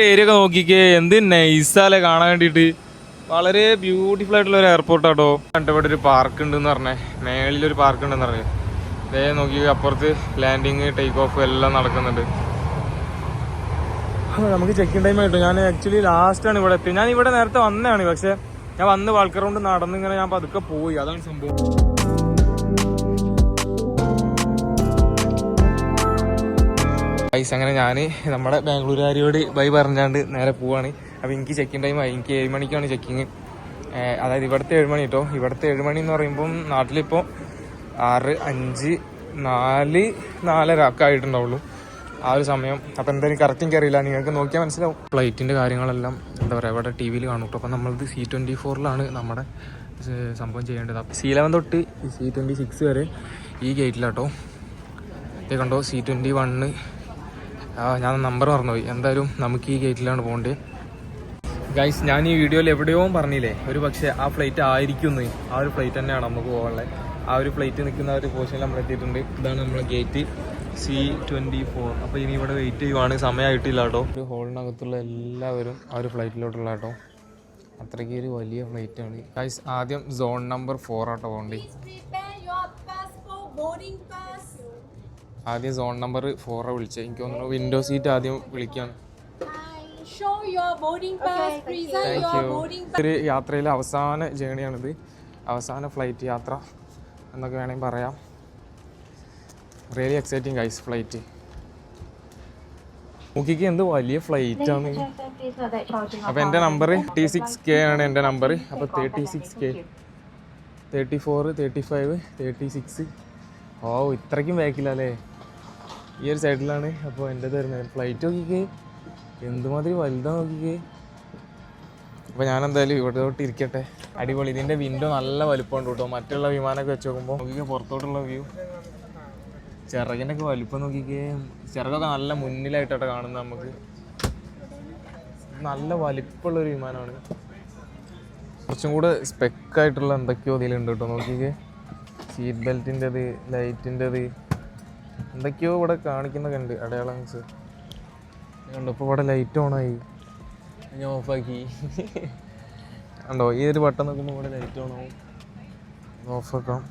ഏരിയ ഒക്കെ നോക്കിക്കേ, എന്ത് നൈസാലെ കാണാൻ വേണ്ടിയിട്ട്. വളരെ ബ്യൂട്ടിഫുൾ ആയിട്ടുള്ള ഒരു എയർപോർട്ടാട്ടോ. ഇവിടെ ഒരു പാർക്ക് ഉണ്ടെന്ന് പറഞ്ഞേ, മേളിലൊരു പാർക്ക് ഉണ്ടെന്ന് പറഞ്ഞേ. ഇതേ നോക്കി, അപ്പുറത്ത് ലാൻഡിങ് ടേക്ക് ഓഫ് എല്ലാം നടക്കുന്നുണ്ട്. നമുക്ക് ചെക്ക് ഇൻ ടൈം ആയിട്ടോ. ഞാൻ ആക്ച്വലി ലാസ്റ്റാണ് ഇവിടെ എത്തിയത്. ഞാൻ ഇവിടെ നേരത്തെ വന്നതാണ്, പക്ഷെ ഞാൻ വന്ന് വാൾക്കറൗണ്ട് നടന്നിങ്ങനെ ഞാൻ പതുക്കെ പോയി, അതാണ് സംഭവം. അങ്ങനെ ഞാൻ നമ്മുടെ ബാംഗ്ലൂരുകാരിയോട് ബൈ പറഞ്ഞാണ്ട് നേരെ പോവാണ്. അപ്പോൾ എനിക്ക് ചെക്കിൻ ടൈം ആയി. എനിക്ക് 7 മണിക്കാണ് ചെക്കിങ്. അതായത് ഇവിടുത്തെ 7 മണി കേട്ടോ. ഇവിടുത്തെ 7 മണി എന്ന് പറയുമ്പം നാട്ടിലിപ്പോൾ 6, 5, 4, 4:30 ഒക്കെ ആയിട്ടുണ്ടാവുള്ളൂ ആ ഒരു സമയം. അപ്പോൾ എന്തായാലും കറക്റ്റ് എനിക്കറിയില്ല, നിങ്ങൾക്ക് നോക്കിയാൽ മനസ്സിലാവും. ഫ്ലൈറ്റിൻ്റെ കാര്യങ്ങളെല്ലാം എന്താ പറയുക ഇവിടെ TV കാണും കേട്ടോ. അപ്പോൾ നമ്മളത് C24 നമ്മുടെ സംഭവം ചെയ്യേണ്ടത്. C11 തൊട്ട് C26 വരെ ഈ ഗേറ്റിലാട്ടോ. ഇത് കണ്ടോ, C21. ഞാൻ നമ്പർ മറന്നുപോയി. എന്തായാലും നമുക്ക് ഈ ഗേറ്റിലാണ് പോകേണ്ടത്. ഗൈസ്, ഞാൻ ഈ വീഡിയോയിൽ എവിടെയോ പറഞ്ഞില്ലേ, ഒരു പക്ഷേ ആ ഫ്ലൈറ്റ് ആയിരിക്കും. ആ ഒരു ഫ്ലൈറ്റ് തന്നെയാണ് നമുക്ക് പോകാനുള്ളത്. ആ ഒരു ഫ്ലൈറ്റ് നിൽക്കുന്ന ഒരു പൊസിഷനിൽ നമ്മൾ എത്തിയിട്ടുണ്ട്. ഇതാണ് നമ്മളെ ഗേറ്റ് C24. അപ്പോൾ ഇനി ഇവിടെ വെയിറ്റ് ചെയ്യുവാണ്, സമയമായിട്ടില്ല കേട്ടോ. ഒരു ഹോളിനകത്തുള്ള എല്ലാവരും ആ ഒരു ഫ്ലൈറ്റിലോട്ടുള്ള കേട്ടോ. അത്രയ്ക്ക് ഒരു വലിയ ഫ്ലൈറ്റാണ്. ഗൈസ്, ആദ്യം സോൺ നമ്പർ 4 ആട്ടോ പോകേണ്ടി. ആദ്യം സോൺ നമ്പർ 4 വിളിച്ചത്. എനിക്ക് തോന്നുന്നു വിൻഡോ സീറ്റ് ആദ്യം വിളിക്കാണ്. ഒരു യാത്രയിലെ അവസാന ജേണിയാണിത്, അവസാന ഫ്ലൈറ്റ് യാത്ര എന്നൊക്കെ വേണമെങ്കിൽ പറയാം. Really exciting guys flight. നോക്കിക്ക് എന്ത് വലിയ ഫ്ലൈറ്റാണ്. അപ്പോൾ എൻ്റെ നമ്പർ 36K ആണ് എൻ്റെ നമ്പർ. അപ്പോൾ 36K, 34, 35, 36. ഓ, ഇത്രയ്ക്കും ബാക്കിലല്ലേ, ഈ ഒരു സൈഡിലാണ് അപ്പോൾ എൻ്റെ തരുന്നത്. ഫ്ലൈറ്റ് നോക്കിക്കേ എന്തുമാതിരി വലുതാണ് നോക്കിക്കേ. അപ്പോൾ ഞാൻ എന്തായാലും ഇവിടെ തൊട്ട് ഇരിക്കട്ടെ. അടിപൊളി. ഇതിൻ്റെ വിൻഡോ നല്ല വലുപ്പമുണ്ട് കേട്ടോ. മറ്റുള്ള വിമാനമൊക്കെ വെച്ച് നോക്കുമ്പോൾ നോക്കിക്കേ പുറത്തോട്ടുള്ള വ്യൂ. ചിറകിൻ്റെ ഒക്കെ വലുപ്പം നോക്കിക്കേ. ചിറകൊക്കെ നല്ല മുന്നിലായിട്ടാണ് കാണുന്നത്. നമുക്ക് നല്ല വലിപ്പമുള്ളൊരു വിമാനമാണ്. കുറച്ചും കൂടെ സ്പെക്കായിട്ടുള്ള എന്തൊക്കെയോ ഇതിലുണ്ട് കേട്ടോ. നോക്കിക്കേ, സീറ്റ് ബെൽറ്റിൻ്റെത്, ലൈറ്റിൻ്റെത്, എന്തൊക്കെയോ ഇവിടെ കാണിക്കുന്നൊക്കെ ഉണ്ട് അടയാളംസ് കണ്ടോ. ഇപ്പോൾ ഇവിടെ ലൈറ്റ് ഓണായി, ഞാൻ ഓഫാക്കി കണ്ടോ. ഈ ഒരു ബട്ടൺ നോക്കുമ്പോൾ ഇവിടെ ലൈറ്റ് ഓണാവും. ഓഫാക്കാം.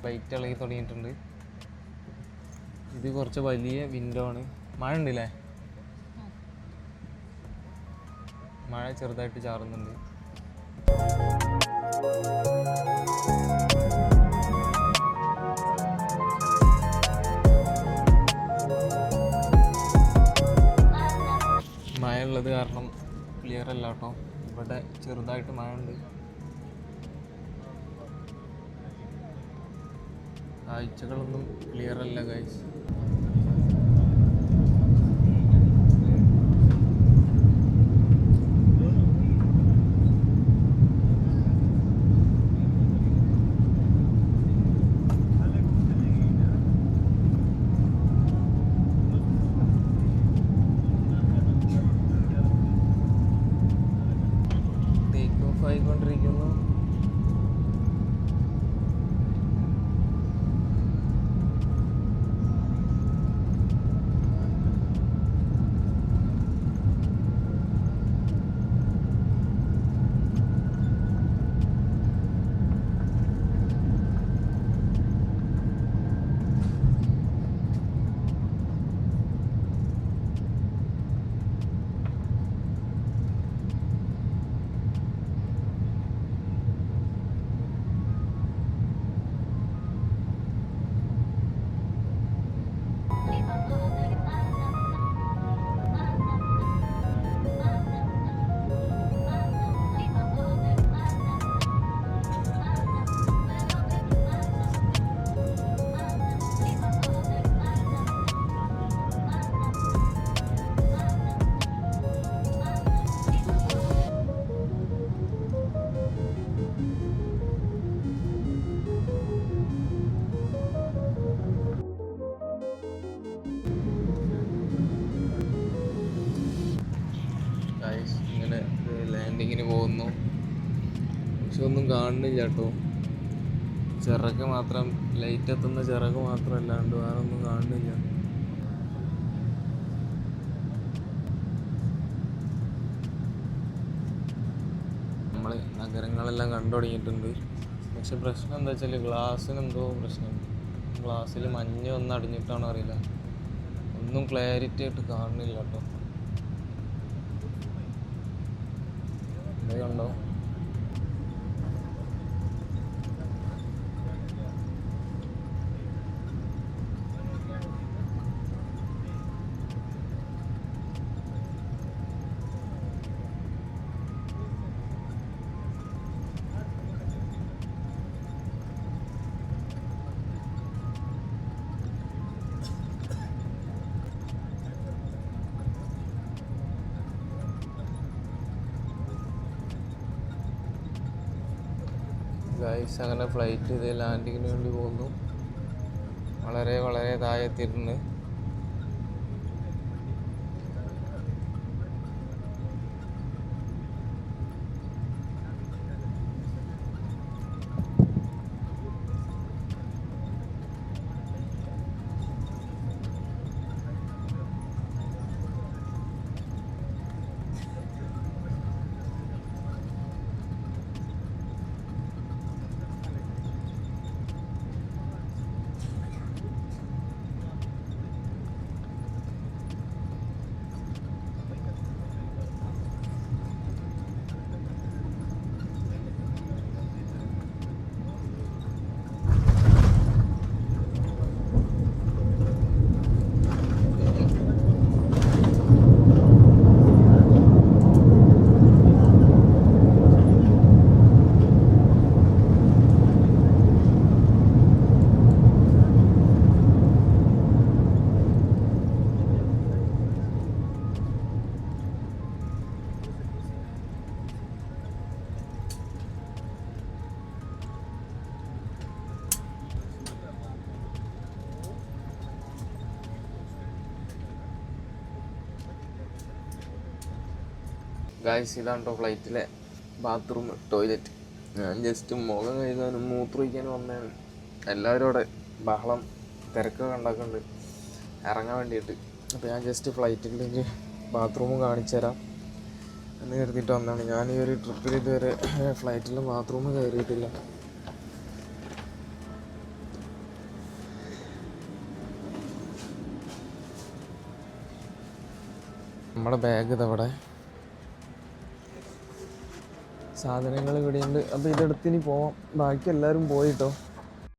ലൈറ്റ് ഇളകി തുടങ്ങിയിട്ടുണ്ട്. ഇത് കുറച്ച് വലിയ വിൻഡോ ആണ്. മഴ ഉണ്ടല്ലേ, മഴ ചെറുതായിട്ട് ചാറുന്നുണ്ട്. ക്ലിയർ അല്ല കേട്ടോ. ഇവിടെ ചെറുതായിട്ട് മഴ ഉണ്ട്. കാഴ്ചകളൊന്നും ക്ലിയർ അല്ല ഗൈസ്. ടേക്ക് ഓഫ് ആയിക്കൊണ്ടിരിക്കുന്നു. ഇങ്ങനെ ലാൻഡിങ്ങിന് പോകുന്നു. പക്ഷെ ഒന്നും കാണുന്നില്ല കേട്ടോ. ചിറക് മാത്രം, ലൈറ്റ് എത്തുന്ന ചിറക് മാത്രം അല്ലാണ്ട് വേറെ ഒന്നും കാണുന്നില്ല. നമ്മൾ നഗരങ്ങളെല്ലാം കണ്ടു തുടങ്ങിയിട്ടുണ്ട്. പക്ഷെ പ്രശ്നം എന്താ വെച്ചാൽ ഗ്ലാസ്സിന് എന്തോ പ്രശ്നമുണ്ട്. ഗ്ലാസ്സിൽ മഞ്ഞ ഒന്നും അടിഞ്ഞിട്ടാണോ അറിയില്ല, ഒന്നും ക്ലാരിറ്റി ആയിട്ട് കാണുന്നില്ല കേട്ടോ. കണ്ടോ? ഗൈസ് അങ്ങനെ ഫ്ലൈറ്റ് ഇത് ലാൻഡിങ്ങിന് വേണ്ടി പോകുന്നു. വളരെ വളരെ താഴെ എത്തിയിട്ടുണ്ട്. ഗായ്സ് ഇതാണ് കേട്ടോ ഫ്ലൈറ്റിലെ ബാത്റൂം, ടോയ്ലറ്റ്. ഞാൻ ജസ്റ്റ് മുഖം കഴുകാനും മൂത്രമൊഴിക്കാനും വന്നതാണ്. എല്ലാവരും അവിടെ ബഹളം തിരക്കൊക്കെ ഉണ്ടാക്കുന്നുണ്ട് ഇറങ്ങാൻ വേണ്ടിയിട്ട്. അപ്പോൾ ഞാൻ ജസ്റ്റ് ഫ്ലൈറ്റിലേക്ക് ബാത്റൂമും കാണിച്ചു തരാം എന്ന് കരുതിയിട്ട് വന്നതാണ്. ഞാൻ ഈ ഒരു ട്രിപ്പിൽ ഇതുവരെ ഫ്ലൈറ്റിൽ ബാത്റൂം കയറിയിട്ടില്ല. നമ്മുടെ ബാഗ് ഇതവിടെ, സാധനങ്ങൾ ഇവിടെയുണ്ട്. അപ്പോൾ ഇതെടുത്തിനി പോവാം. ബാക്കി എല്ലാവരും പോയിട്ടോ.